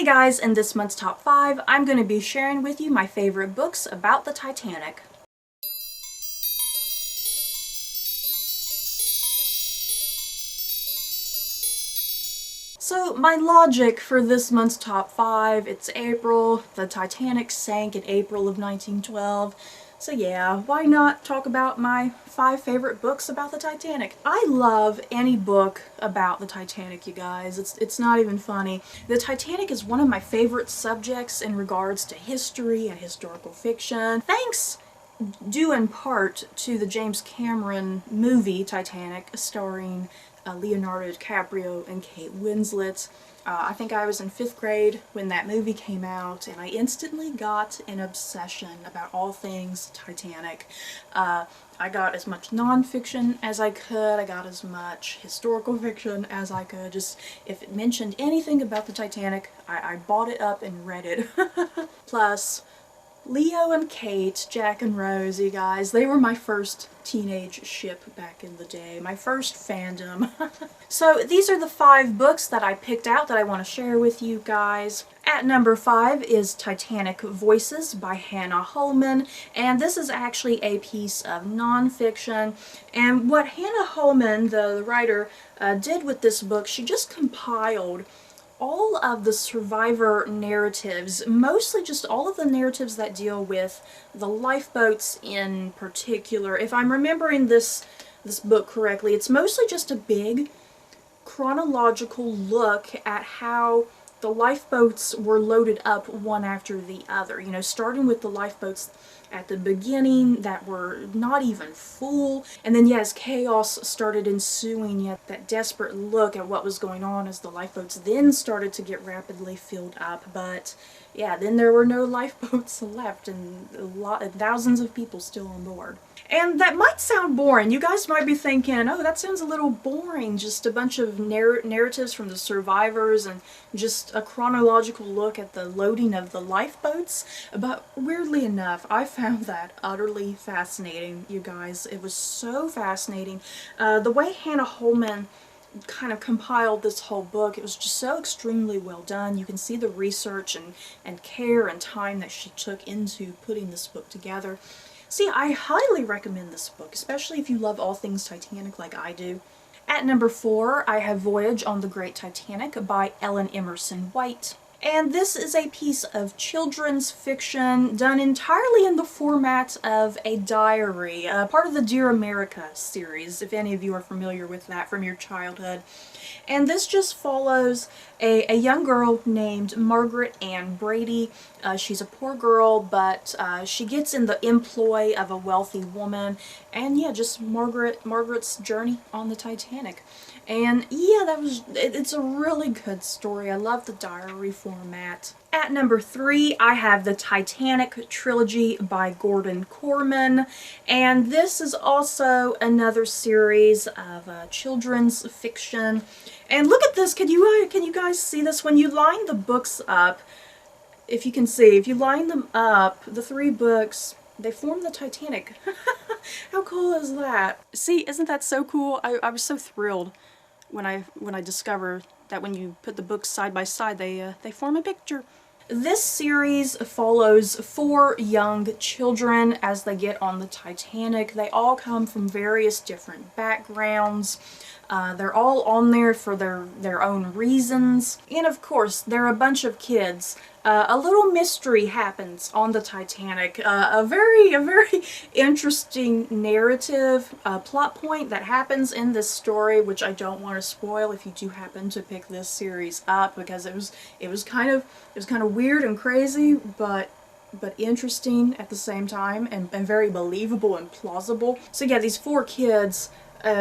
Hey guys, in this month's top 5, I'm going to be sharing with you my favorite books about the Titanic. So my logic for this month's top 5, it's April, the Titanic sank in April of 1912. So yeah, why not talk about my 5 favorite books about the Titanic? I love any book about the Titanic, you guys. It's not even funny. The Titanic is one of my favorite subjects in regards to history and historical fiction. Thanks due in part to the James Cameron movie Titanic, starring Leonardo DiCaprio and Kate Winslet. I think I was in 5th grade when that movie came out, and I instantly got an obsession about all things Titanic. I got as much non-fiction as I could, I got as much historical fiction as I could. Just, if it mentioned anything about the Titanic, I bought it up and read it. Plus, Leo and Kate, Jack and Rose, you guys, they were my first teenage ship back in the day, my first fandom. So these are the 5 books that I picked out that I want to share with you guys. At number 5 is Titanic Voices by Hannah Holman, and this is actually a piece of non-fiction. And what Hannah Holman, the writer, did with this book, she just compiled all of the survivor narratives, mostly just all of the narratives that deal with the lifeboats in particular. If I'm remembering this book correctly, it's mostly just a big chronological look at how the lifeboats were loaded up one after the other. You know, starting with the lifeboats at the beginning that were not even full, and then as chaos started ensuing, that desperate look at what was going on as the lifeboats then started to get rapidly filled up. But yeah, then there were no lifeboats left, and thousands of people still on board. And that might sound boring. You guys might be thinking, oh, that sounds a little boring, just a bunch of narratives from the survivors and just a chronological look at the loading of the lifeboats. But weirdly enough, I found that utterly fascinating, you guys. It was so fascinating. The way Hannah Holman kind of compiled this whole book, it was just so extremely well done. You can see the research and care and time that she took into putting this book together. See, I highly recommend this book, especially if you love all things Titanic like I do. At number 4, I have Voyage on the Great Titanic by Ellen Emerson White. And this is a piece of children's fiction done entirely in the format of a diary, part of the Dear America series, if any of you are familiar with that from your childhood. And this just follows a young girl named Margaret Ann Brady. She's a poor girl, but she gets in the employ of a wealthy woman, and yeah, just Margaret's journey on the Titanic. And yeah, it's a really good story. I love the diary format. At number 3, I have the Titanic Trilogy by Gordon Corman, and this is also another series of children's fiction. And look at this, can you guys see this? When you line the books up, if you can see, if you line them up, the 3 books, they form the Titanic. How cool is that? See, isn't that so cool? I was so thrilled when I discovered that when you put the books side by side, they form a picture. This series follows 4 young children as they get on the Titanic. They all come from various different backgrounds. They're all on there for their own reasons. And of course, they're a bunch of kids. A little mystery happens on the Titanic. A very interesting narrative plot point that happens in this story, which I don't want to spoil if you do happen to pick this series up, because it was kind of weird and crazy, but interesting at the same time, and very believable and plausible. So yeah, these 4 kids,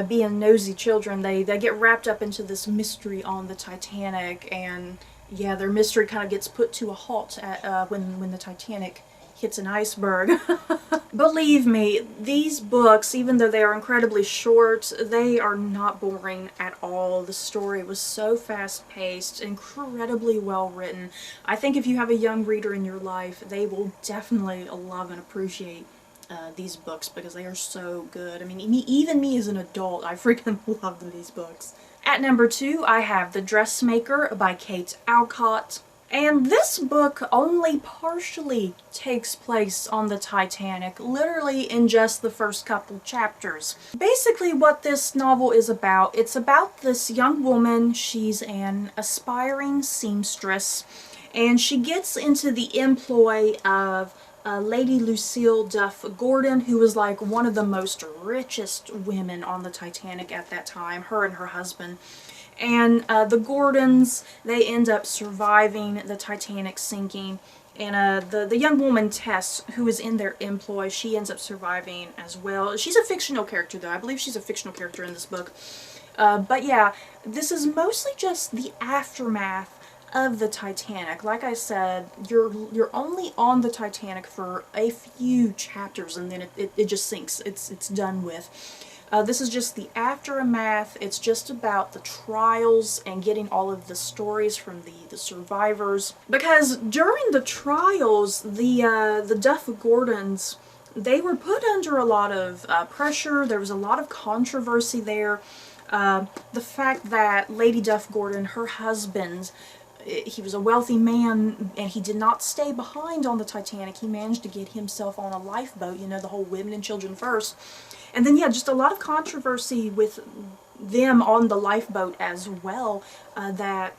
being nosy children, they get wrapped up into this mystery on the Titanic, and yeah, their mystery kind of gets put to a halt at, when the Titanic hits an iceberg. Believe me, these books, even though they are incredibly short, they are not boring at all. The story was so fast-paced, incredibly well written. I think if you have a young reader in your life, they will definitely love and appreciate these books, because they are so good. I mean, even me as an adult, I freaking love these books. At number 2, I have The Dressmaker by Kate Alcott. And this book only partially takes place on the Titanic, literally in just the first couple chapters. Basically what this novel is about, it's about this young woman. She's an aspiring seamstress, and she gets into the employ of Lady Lucille Duff Gordon, who was like one of the most richest women on the Titanic at that time, her and her husband. And the Gordons, they end up surviving the Titanic sinking. And the young woman, Tess, who is in their employ, she ends up surviving as well. She's a fictional character, though. I believe she's a fictional character in this book. But yeah, this is mostly just the aftermath of the Titanic. Like I said, you're only on the Titanic for a few chapters, and then it just sinks. It's done with. This is just the aftermath. It's just about the trials and getting all of the stories from the survivors. Because during the trials, the Duff Gordons, they were put under a lot of pressure. There was a lot of controversy there. The fact that Lady Duff Gordon, her husband, he was a wealthy man, and he did not stay behind on the Titanic. He managed to get himself on a lifeboat, you know, the whole women and children first. And then, yeah, just a lot of controversy with them on the lifeboat as well, that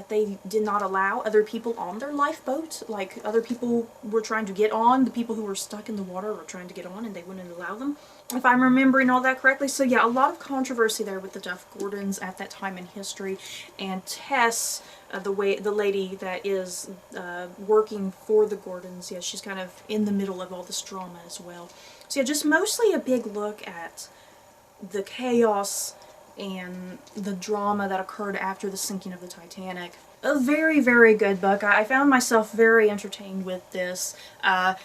they did not allow other people on their lifeboat. Like, other people were trying to get on. The people who were stuck in the water were trying to get on, and they wouldn't allow them, if I'm remembering all that correctly. So yeah, a lot of controversy there with the Duff Gordons at that time in history. And Tess, the lady that is working for the Gordons, yeah, she's kind of in the middle of all this drama as well. So yeah, just mostly a big look at the chaos and the drama that occurred after the sinking of the Titanic. A very, very good book. I found myself very entertained with this.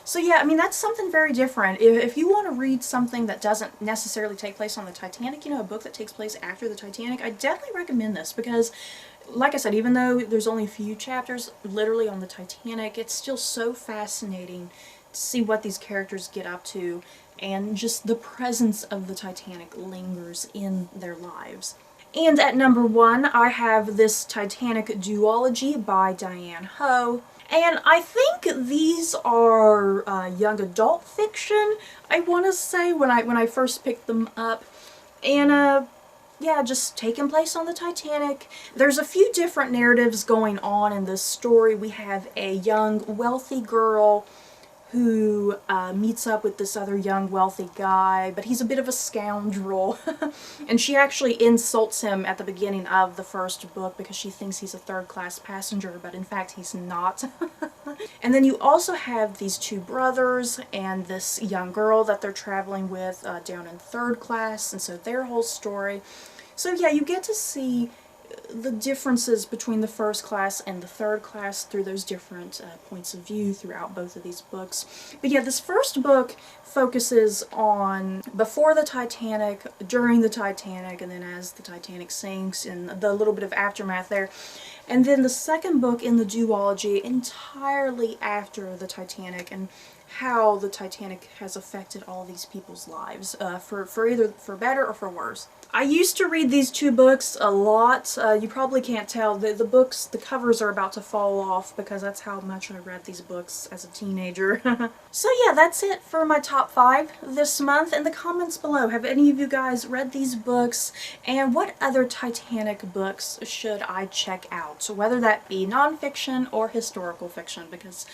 So yeah, I mean, that's something very different. If you want to read something that doesn't necessarily take place on the Titanic, you know, a book that takes place after the Titanic, I definitely recommend this because, like I said, even though there's only a few chapters literally on the Titanic, it's still so fascinating to see what these characters get up to, and just the presence of the Titanic lingers in their lives. And at number 1, I have this Titanic Duology by Diane Ho. And I think these are young adult fiction, I want to say, when I first picked them up. And yeah, just taking place on the Titanic. There's a few different narratives going on in this story. We have a young, wealthy girl who meets up with this other young, wealthy guy, but he's a bit of a scoundrel. And she actually insults him at the beginning of the first book because she thinks he's a third-class passenger, but in fact he's not. And then you also have these two brothers and this young girl that they're traveling with down in third class, and so their whole story. So yeah, you get to see the differences between the first class and the third class through those different points of view throughout both of these books. But yeah, this first book focuses on before the Titanic, during the Titanic, and then as the Titanic sinks, and the little bit of aftermath there. And then the second book in the duology, entirely after the Titanic, and how the Titanic has affected all these people's lives, for either for better or for worse. I used to read these two books a lot. You probably can't tell. The books, the covers are about to fall off because that's how much I read these books as a teenager. So yeah, that's it for my top 5 this month. In the comments below, have any of you guys read these books? And what other Titanic books should I check out? So whether that be nonfiction or historical fiction, because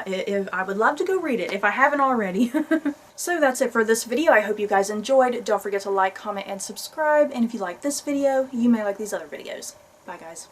if I would love to go read it if I haven't already. So that's it for this video. I hope you guys enjoyed. Don't forget to like, comment, and subscribe. And if you like this video, you may like these other videos. Bye guys.